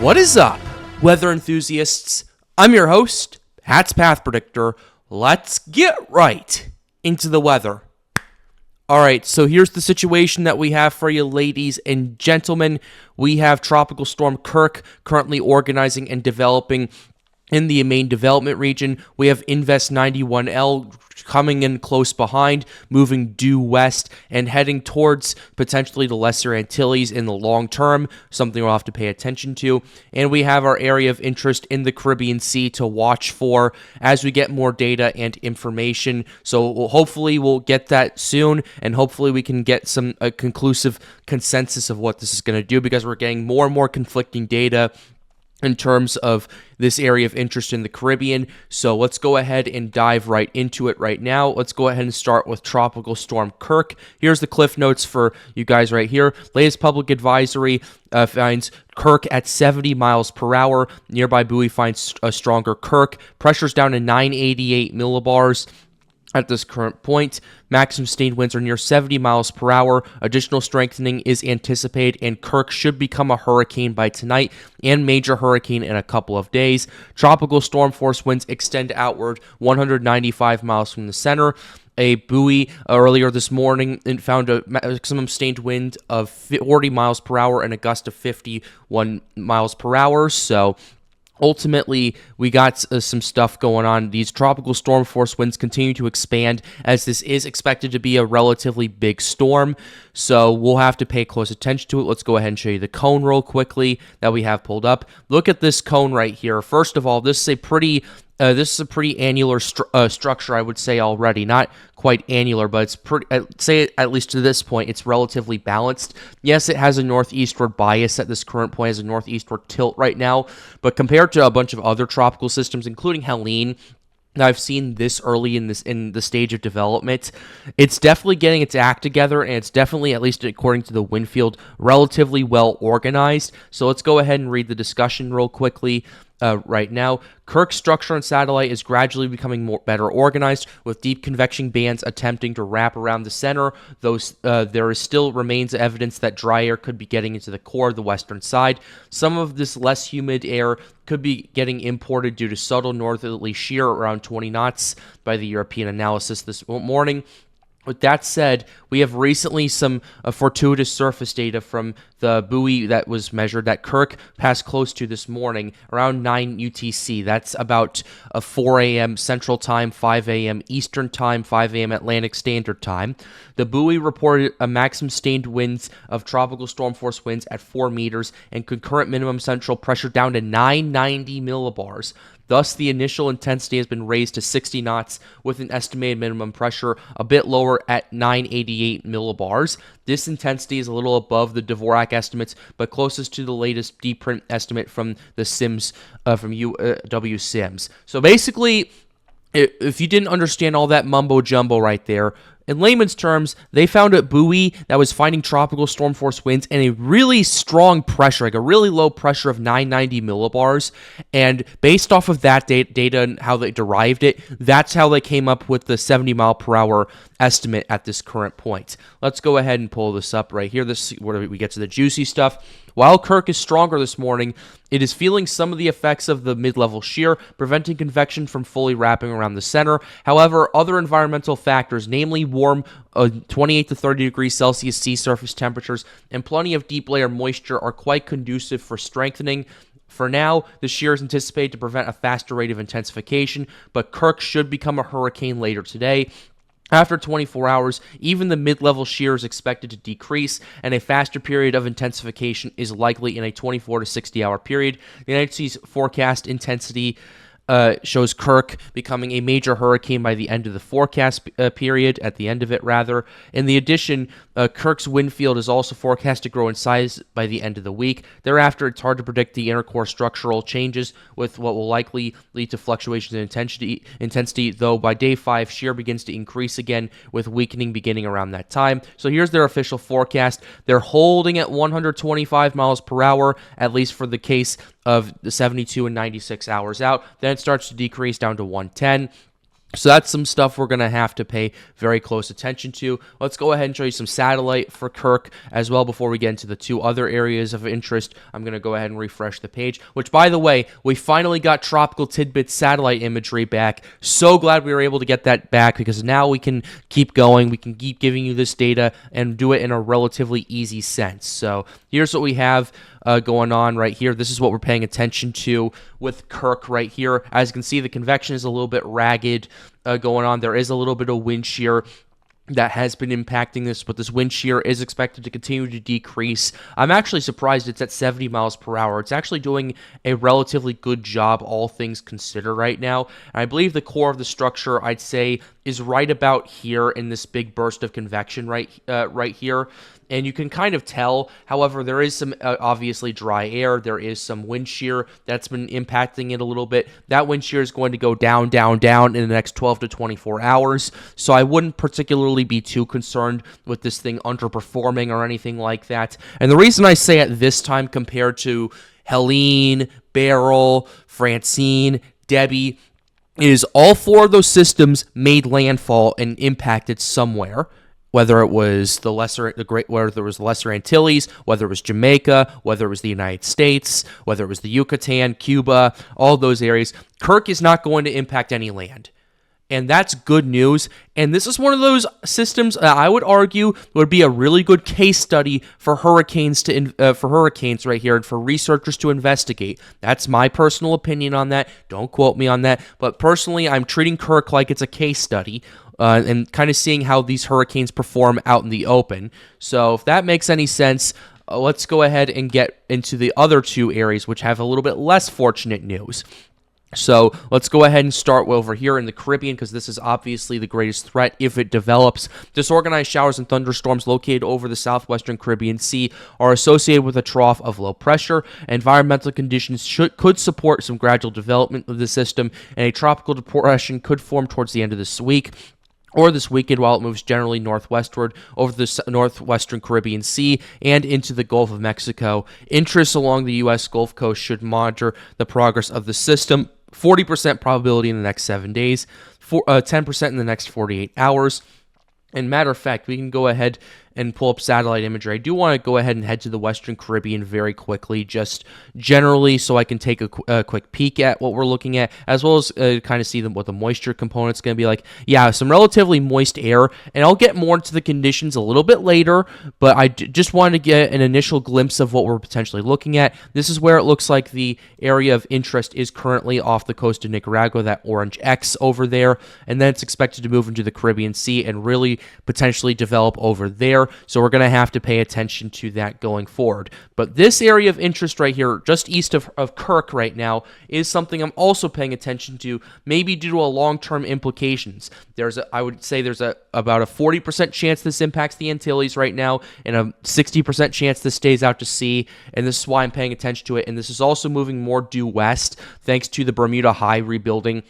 What is up, weather enthusiasts? I'm your host, Pat's Path Predictor. Let's get right into the weather. Alright, so here's the situation that we have for you, ladies and gentlemen. We have Tropical Storm Kirk currently organizing and developing in the main development region. We have Invest 91L coming in close behind, moving due west and heading towards potentially the Lesser Antilles in the long term, something we'll have to pay attention to. And we have our area of interest in the Caribbean Sea to watch for as we get more data and information. So hopefully we'll get that soon, and hopefully we can get some conclusive consensus of what this is going to do, because we're getting more and more conflicting data in terms of this area of interest in the Caribbean. So let's go ahead and dive right into it right now. Let's go ahead and start with Tropical Storm Kirk. Here's the cliff notes for you guys right here. Latest public advisory finds Kirk at 70 miles per hour. Nearby buoy finds a stronger Kirk. Pressure's down to 988 millibars. At this current point, maximum sustained winds are near 70 miles per hour. Additional strengthening is anticipated, and Kirk should become a hurricane by tonight and major hurricane in a couple of days. Tropical storm force winds extend outward 195 miles from the center. A buoy earlier this morning found a maximum sustained wind of 40 miles per hour and a gust of 51 miles per hour. So ultimately, we got some stuff going on. These tropical storm force winds continue to expand, as this is expected to be a relatively big storm, so we'll have to pay close attention to it. Let's go ahead and show you the cone real quickly that we have pulled up. Look at this cone right here. First of all, this is a pretty annular structure, I would say already. Not quite annular, but it's pretty. I'd say at least to this point, it's relatively balanced. Yes, it has a northeastward bias at this current point, has a northeastward tilt right now, but compared to a bunch of other tropical systems, including Helene, that I've seen this early in the stage of development, it's definitely getting its act together, and it's definitely, at least according to the wind field, relatively well organized. So let's go ahead and read the discussion real quickly. Right now, Kirk's structure and satellite is gradually becoming better organized, with deep convection bands attempting to wrap around the center, though there is still remains evidence that dry air could be getting into the core of the western side. Some of this less humid air could be getting imported due to subtle northerly shear around 20 knots by the European analysis this morning. With that said, we have recently some fortuitous surface data from the buoy that was measured that Kirk passed close to this morning, around 9 UTC. That's about 4 a.m. Central Time, 5 a.m. Eastern Time, 5 a.m. Atlantic Standard Time. The buoy reported a maximum sustained winds of tropical storm force winds at 4 meters and concurrent minimum central pressure down to 990 millibars. Thus, the initial intensity has been raised to 60 knots, with an estimated minimum pressure a bit lower at 988 millibars. This intensity is a little above the Dvorak estimates, but closest to the latest deprint estimate from the Sims, from UW Sims. So basically, if you didn't understand all that mumbo jumbo right there, in layman's terms, they found a buoy that was finding tropical storm force winds and a really strong pressure, like a really low pressure of 990 millibars. And based off of that data and how they derived it, that's how they came up with the 70 mile per hour estimate at this current point. Let's go ahead and pull this up right here. This is where we get to the juicy stuff. While Kirk is stronger this morning, it is feeling some of the effects of the mid-level shear, preventing convection from fully wrapping around the center. However, other environmental factors, namely warm 28 to 30 degrees Celsius sea surface temperatures and plenty of deep layer moisture, are quite conducive for strengthening. For now, the shear is anticipated to prevent a faster rate of intensification, but Kirk should become a hurricane later today. After 24 hours, even the mid-level shear is expected to decrease, and a faster period of intensification is likely in a 24 to 60-hour period. The United States forecast intensity shows Kirk becoming a major hurricane by the end of the forecast period, at the end of it rather. In the addition, Kirk's wind field is also forecast to grow in size by the end of the week. Thereafter, it's hard to predict the intercore structural changes, with what will likely lead to fluctuations in intensity, though by day 5, shear begins to increase again, with weakening beginning around that time. So here's their official forecast. They're holding at 125 miles per hour, at least for the case of the 72 and 96 hours out. Then it starts to decrease down to 110. So that's some stuff we're going to have to pay very close attention to. Let's go ahead and show you some satellite for Kirk as well before we get into the two other areas of interest. I'm going to go ahead and refresh the page, which, by the way, we finally got Tropical Tidbits satellite imagery back. So glad we were able to get that back because now we can keep going. We can keep giving you this data and do it in a relatively easy sense. So here's what we have going on right here. This is what we're paying attention to with Kirk right here. As you can see, the convection is a little bit ragged going on. There is a little bit of wind shear that has been impacting this, but this wind shear is expected to continue to decrease. I'm actually surprised it's at 70 miles per hour. It's actually doing a relatively good job, all things considered right now. And I believe the core of the structure, I'd say, is right about here in this big burst of convection right here. And you can kind of tell, however, there is some obviously dry air. There is some wind shear that's been impacting it a little bit. That wind shear is going to go down, down, down in the next 12 to 24 hours. So I wouldn't particularly be too concerned with this thing underperforming or anything like that. And the reason I say at this time compared to Helene, Beryl, Francine, Debbie, is all four of those systems made landfall and impacted somewhere. Whether it was whether it was the Lesser Antilles, whether it was Jamaica, whether it was the United States, whether it was the Yucatan, Cuba, all those areas, Kirk is not going to impact any land. And that's good news. And this is one of those systems I would argue would be a really good case study for hurricanes right here and for researchers to investigate. That's my personal opinion on that. Don't quote me on that. But personally, I'm treating Kirk like it's a case study. And kind of seeing how these hurricanes perform out in the open. So if that makes any sense, let's go ahead and get into the other two areas, which have a little bit less fortunate news. So let's go ahead and start over here in the Caribbean because this is obviously the greatest threat if it develops. Disorganized showers and thunderstorms located over the southwestern Caribbean Sea are associated with a trough of low pressure. Environmental conditions could support some gradual development of the system, and a tropical depression could form towards the end of this week or this weekend while it moves generally northwestward over the northwestern Caribbean Sea and into the Gulf of Mexico. Interests along the U.S. Gulf Coast should monitor the progress of the system. 40% probability in the next 7 days, 10% in the next 48 hours. And matter of fact, we can go ahead and pull up satellite imagery. I do want to go ahead and head to the Western Caribbean very quickly, just generally so I can take a quick peek at what we're looking at, as well as kind of see what the moisture component's going to be like. Yeah, some relatively moist air, and I'll get more into the conditions a little bit later, but I just wanted to get an initial glimpse of what we're potentially looking at. This is where it looks like the area of interest is currently off the coast of Nicaragua, that orange X over there, and then it's expected to move into the Caribbean Sea and really potentially develop over there. So we're going to have to pay attention to that going forward. But this area of interest right here, just east of Kirk right now, is something I'm also paying attention to, maybe due to a long-term implications. I would say there's about a 40% chance this impacts the Antilles right now, and a 60% chance this stays out to sea, and this is why I'm paying attention to it. And this is also moving more due west, thanks to the Bermuda High rebuilding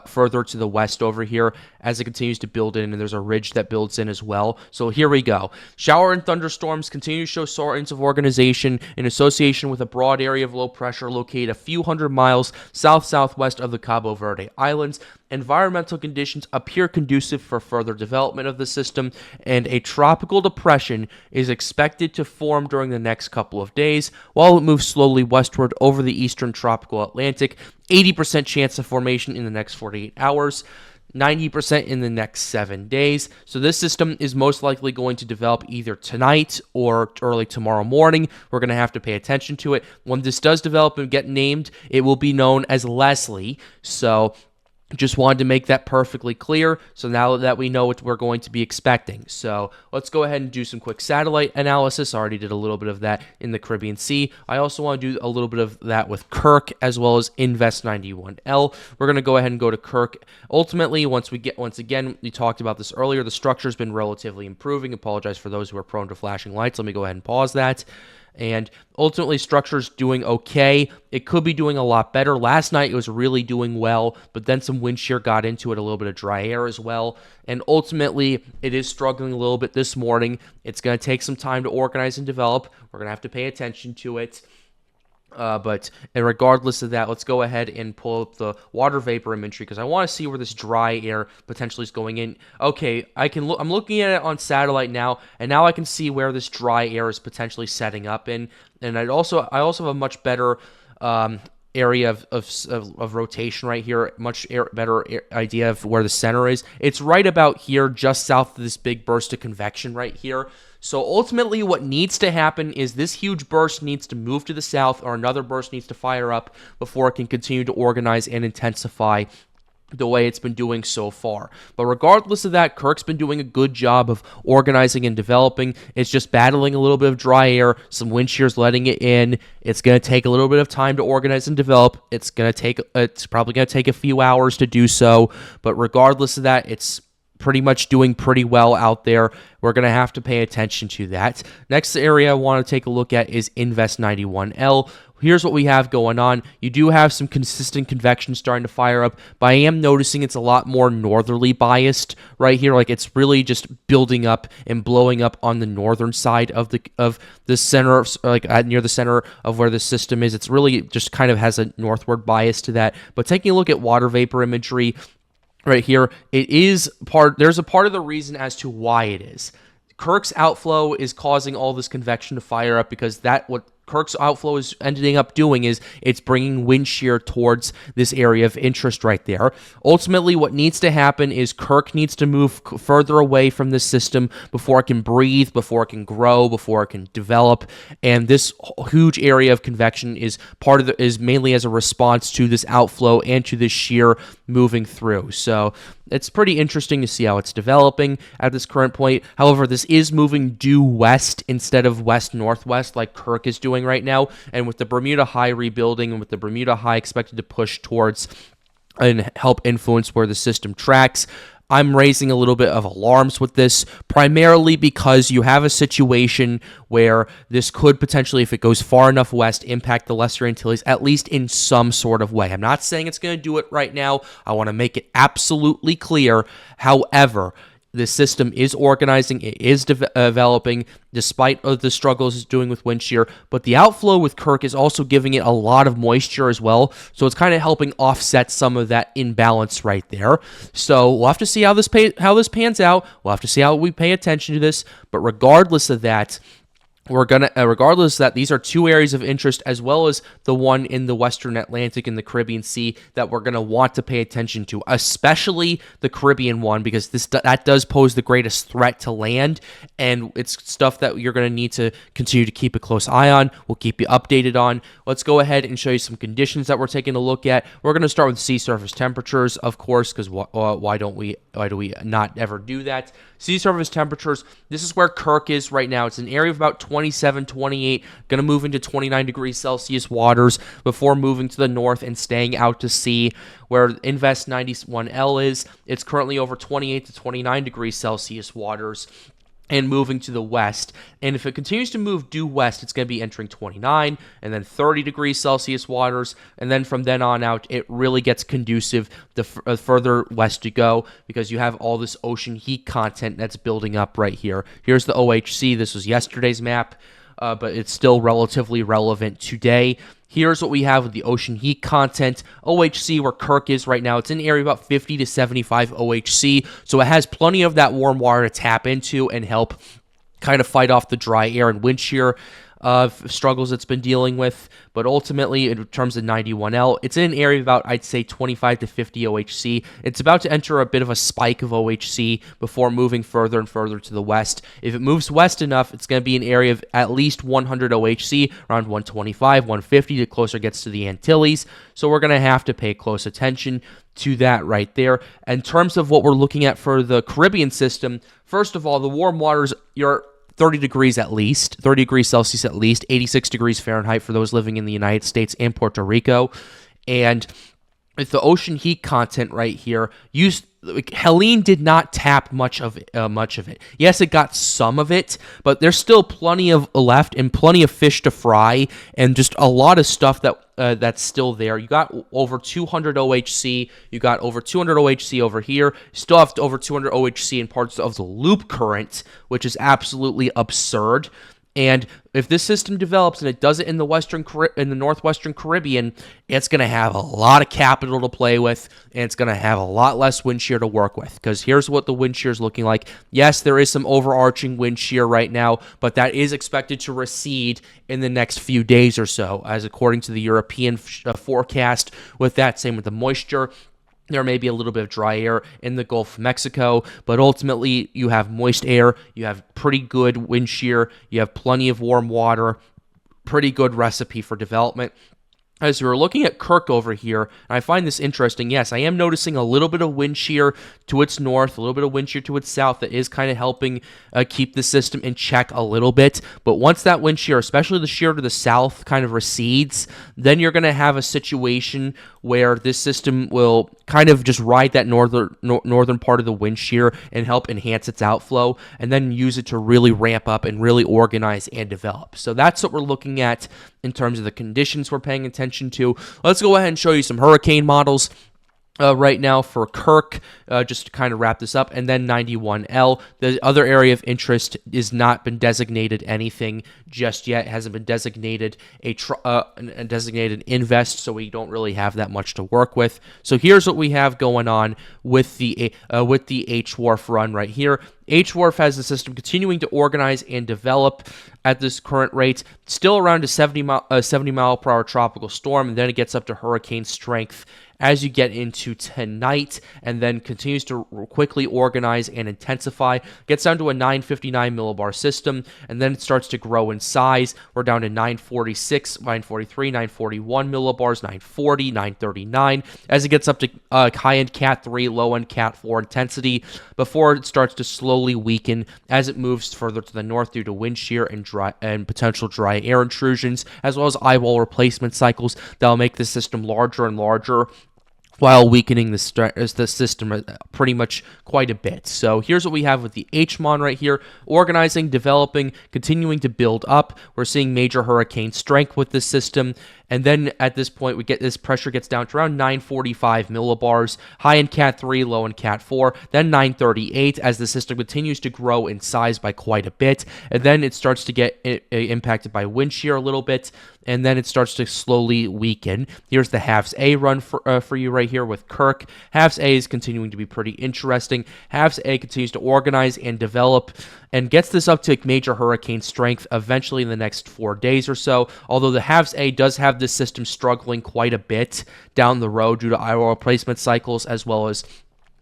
further to the west over here as it continues to build in, and there's a ridge that builds in as well. So here we go. Shower and thunderstorms continue to show signs of organization in association with a broad area of low pressure located a few hundred miles south-southwest of the Cabo Verde Islands. Environmental conditions appear conducive for further development of the system, and a tropical depression is expected to form during the next couple of days while it moves slowly westward over the eastern tropical Atlantic. 80% chance of formation in the next 48 hours. 90% in the next 7 days. So this system is most likely going to develop either tonight or early tomorrow morning. We're going to have to pay attention to it. When this does develop and get named, it will be known as Leslie. So just wanted to make that perfectly clear, so now that we know what we're going to be expecting. So let's go ahead and do some quick satellite analysis. I already did a little bit of that in the Caribbean Sea. I also want to do a little bit of that with Kirk, as well as Invest 91L. We're going to go ahead and go to Kirk. Ultimately, once again, we talked about this earlier, the structure's been relatively improving. Apologize for those who are prone to flashing lights. Let me go ahead and pause that. And ultimately, structure's doing okay. It could be doing a lot better. Last night, it was really doing well, but then some wind shear got into it, a little bit of dry air as well. And ultimately, it is struggling a little bit this morning. It's going to take some time to organize and develop. We're going to have to pay attention to it. But regardless of that, let's go ahead and pull up the water vapor imagery because I want to see where this dry air potentially is going in. Okay, I'm looking at it on satellite now, and now I can see where this dry air is potentially setting up in. And I also have a much better area of rotation right here, better idea of where the center is. It's right about here, just south of this big burst of convection right here. So ultimately what needs to happen is this huge burst needs to move to the south, or another burst needs to fire up before it can continue to organize and intensify the way it's been doing so far. But regardless of that, Kirk's been doing a good job of organizing and developing. It's just battling a little bit of dry air, some wind shear's letting it in. It's going to take a little bit of time to organize and develop. It's probably going to take a few hours to do so, but regardless of that, it's pretty much doing pretty well out there. We're going to have to pay attention to that. Next area I want to take a look at is Invest 91L. Here's what we have going on. You do have some consistent convection starting to fire up, but I am noticing it's a lot more northerly biased right here. Like it's really just building up and blowing up on the northern side of the center, near the center of where the system is. It's really just kind of has a northward bias to that. But taking a look at water vapor imagery right here, there's a part of the reason as to why it is. Kirk's outflow is causing all this convection to fire up because what Kirk's outflow is ending up doing is it's bringing wind shear towards this area of interest right there. Ultimately, what needs to happen is Kirk needs to move further away from this system before it can breathe, before it can grow, before it can develop. And this huge area of convection is mainly as a response to this outflow and to this shear moving through. So it's pretty interesting to see how it's developing at this current point. However, this is moving due west instead of west-northwest like Kirk is doing right now. And with the Bermuda High rebuilding and with the Bermuda High expected to push towards and help influence where the system tracks, I'm raising a little bit of alarms with this, primarily because you have a situation where this could potentially, if it goes far enough west, impact the Lesser Antilles, at least in some sort of way. I'm not saying it's going to do it right now. I want to make it absolutely clear. However, the system is organizing, it is developing, despite the struggles it's doing with wind shear, but the outflow with Kirk is also giving it a lot of moisture as well, so it's kind of helping offset some of that imbalance right there. So we'll have to see how this pans out. We'll have to see how we pay attention to this, but regardless of that, regardless that these are two areas of interest, as well as the one in the Western Atlantic and the Caribbean Sea that we're going to want to pay attention to, especially the Caribbean one, because that does pose the greatest threat to land, and it's stuff that you're going to need to continue to keep a close eye on. We'll keep you updated on. Let's go ahead and show you some conditions that we're taking a look at. We're going to start with sea surface temperatures, of course, because why do we not ever do that? Sea surface temperatures, this is where Kirk is right now. It's an area of about 27, 28, going to move into 29 degrees Celsius waters before moving to the north and staying out to sea. Where Invest 91L is, it's currently over 28 to 29 degrees Celsius waters and moving to the west. And if it continues to move due west, it's going to be entering 29 and then 30 degrees Celsius waters. And then from then on out, it really gets conducive the further west you go, because you have all this ocean heat content that's building up right here. Here's the OHC. This was yesterday's map, but it's still relatively relevant today. Here's what we have with the ocean heat content. OHC, where Kirk is right now, it's in the area about 50 to 75 OHC, so it has plenty of that warm water to tap into and help kind of fight off the dry air and wind shear struggles it's been dealing with. But ultimately, in terms of 91L, it's in an area of about, I'd say, 25 to 50 OHC. It's about to enter a bit of a spike of OHC before moving further and further to the west. If it moves west enough, it's going to be an area of at least 100 OHC, around 125, 150, the closer it gets to the Antilles. So we're going to have to pay close attention to that right there. In terms of what we're looking at for the Caribbean system, first of all, the warm waters, you're 30 degrees at least, 30 degrees Celsius at least, 86 degrees Fahrenheit for those living in the United States and Puerto Rico. And with the ocean heat content right here, Helene did not tap much of it. Yes, it got some of it, but there's still plenty of left and plenty of fish to fry, and just a lot of stuff that's still there. You got over 200 OHC. You got over 200 OHC over here. You still have over 200 OHC in parts of the loop current, which is absolutely absurd. And if this system develops and it does it in the northwestern Caribbean, it's going to have a lot of capital to play with, and it's going to have a lot less wind shear to work with. Because here's what the wind shear is looking like. Yes, there is some overarching wind shear right now, but that is expected to recede in the next few days or so, as according to the European forecast. With that, same with the moisture. There may be a little bit of dry air in the Gulf of Mexico, but ultimately you have moist air, you have pretty good wind shear, you have plenty of warm water, pretty good recipe for development. As we're looking at Kirk over here, and I find this interesting, yes, I am noticing a little bit of wind shear to its north, a little bit of wind shear to its south that is kind of helping keep the system in check a little bit. But once that wind shear, especially the shear to the south, kind of recedes, then you're going to have a situation where this system will kind of just ride that northern part of the wind shear and help enhance its outflow, and then use it to really ramp up and really organize and develop. So that's what we're looking at in terms of the conditions we're paying attention to. Let's go ahead and show you some hurricane models right now for Kirk, just to kind of wrap this up, and then 91L. The other area of interest is not been designated anything just yet. It hasn't been designated designated invest, so we don't really have that much to work with. So here's what we have going on with the H-Wharf run right here. H-Wharf has the system continuing to organize and develop at this current rate, still around a 70 mile per hour tropical storm, and then it gets up to hurricane strength as you get into tonight, and then continues to quickly organize and intensify. Gets down to a 959 millibar system, and then it starts to grow in size. We're down to 946, 943, 941 millibars, 940, 939, as it gets up to high-end Cat 3, low-end Cat 4 intensity, before it starts to slowly weaken as it moves further to the north due to wind shear and potential dry air intrusions, as well as eyewall replacement cycles that will make the system larger and larger, while weakening the system pretty much quite a bit. So here's what we have with the HMON right here: organizing, developing, continuing to build up. We're seeing major hurricane strength with this system. And then at this point, we get this pressure gets down to around 945 millibars, high in Cat 3, low in Cat 4, then 938 as the system continues to grow in size by quite a bit. And then it starts to get impacted by wind shear a little bit, and then it starts to slowly weaken. Here's the halves A run for you right here with Kirk. Halves A is continuing to be pretty interesting. Halves A continues to organize and develop, and gets this up to major hurricane strength eventually in the next 4 days or so, although the halves A does have this system struggling quite a bit down the road due to eyewall replacement cycles, as well as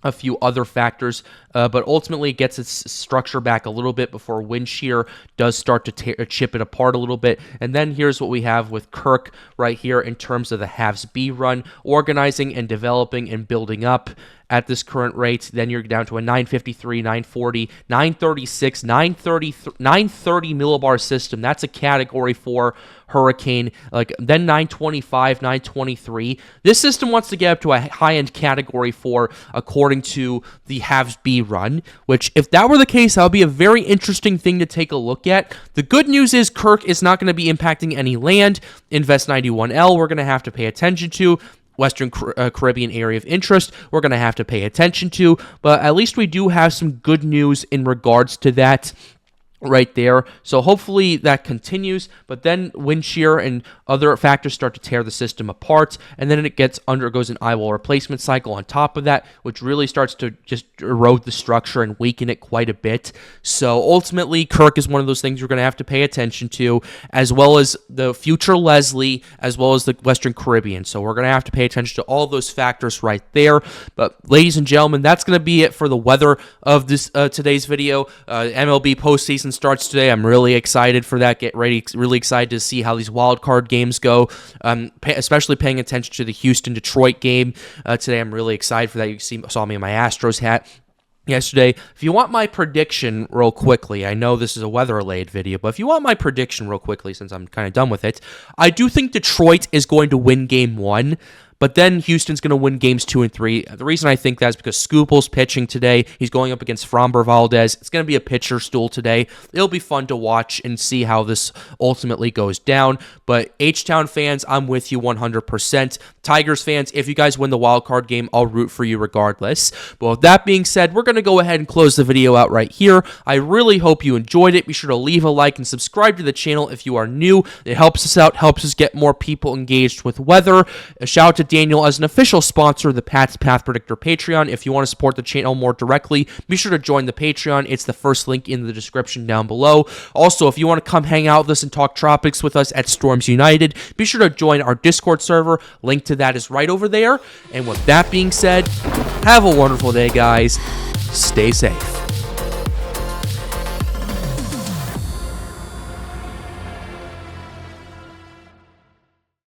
a few other factors, but ultimately it gets its structure back a little bit before wind shear does start to chip it apart a little bit. And then here's what we have with Kirk right here in terms of the halves B run, organizing and developing and building up at this current rate. Then you're down to a 953, 940, 936, 930 millibar system. That's a Category 4 hurricane. Then 925, 923. This system wants to get up to a high-end Category 4 according to the halves B run, which if that were the case, that would be a very interesting thing to take a look at. The good news is Kirk is not going to be impacting any land. Invest 91L we're going to have to pay attention to. Western Caribbean area of interest we're going to have to pay attention to, but at least we do have some good news in regards to that right there. So hopefully that continues, but then wind shear and other factors start to tear the system apart, and then it undergoes an eyewall replacement cycle on top of that, which really starts to just erode the structure and weaken it quite a bit. So ultimately, Kirk is one of those things we're going to have to pay attention to, as well as the future Leslie, as well as the Western Caribbean. So we're going to have to pay attention to all those factors right there. But ladies and gentlemen, that's going to be it for the weather of this today's video. MLB postseason starts today. I'm really excited for that. Get ready. Really excited to see how these wild card games go, especially paying attention to the Houston-Detroit game today. I'm really excited for that. You saw me in my Astros hat yesterday. If you want my prediction real quickly, I know this is a weather-related video, but if you want my prediction real quickly, since I'm kind of done with it, I do think Detroit is going to win Game 1, But then Houston's going to win games 2 and 3. The reason I think that is because Scoople's pitching today. He's going up against Framber Valdez. It's going to be a pitcher duel today. It'll be fun to watch and see how this ultimately goes down. But H-Town fans, I'm with you 100%. Tigers fans, if you guys win the wild card game, I'll root for you regardless. But with that being said, we're going to go ahead and close the video out right here. I really hope you enjoyed it. Be sure to leave a like and subscribe to the channel if you are new. It helps us out, helps us get more people engaged with weather. A shout out to Daniel as an official sponsor of the Pat's Path Predictor Patreon. If you want to support the channel more directly, be sure to join the Patreon. It's the first link in the description down below. Also, if you want to come hang out with us and talk Tropics with us at Storms United, be sure to join our Discord server. Link to that is right over there. And with that being said, have a wonderful day, guys. Stay safe.